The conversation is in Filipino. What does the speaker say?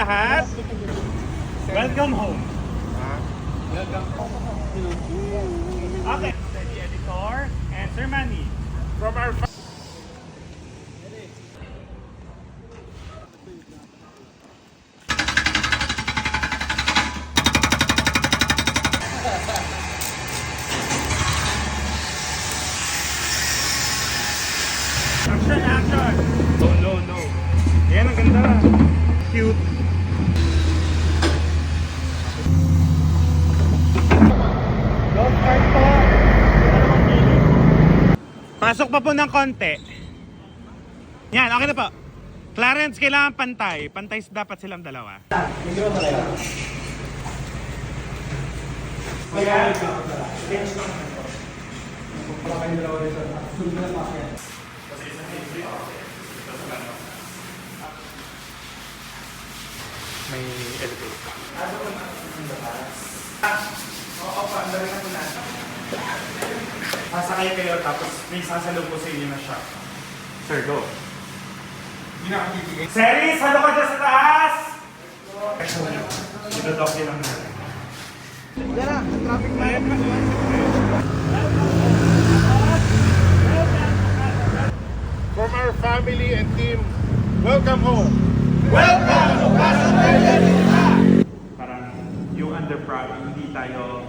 lahat. Welcome home. Okay. The editor and Sir Manny. From our action, action! No, no, no. Yan, ang ganda. Cute. Don't start po. Pasok pa po ng konti. Yan, okay na po. Clarence, kailangan pantay. Pantay dapat silang dalawa. Ayan. May elevator. Oo, paandar na po na. Sasakay kayo tapos may sasalubong sa inyo na siya. Sir, go. Series, halo ka dyan sa taas! Ito-docky lang natin. Yan na, ang traffic na yan. From our family and team, welcome home. Parang yung under hindi tayo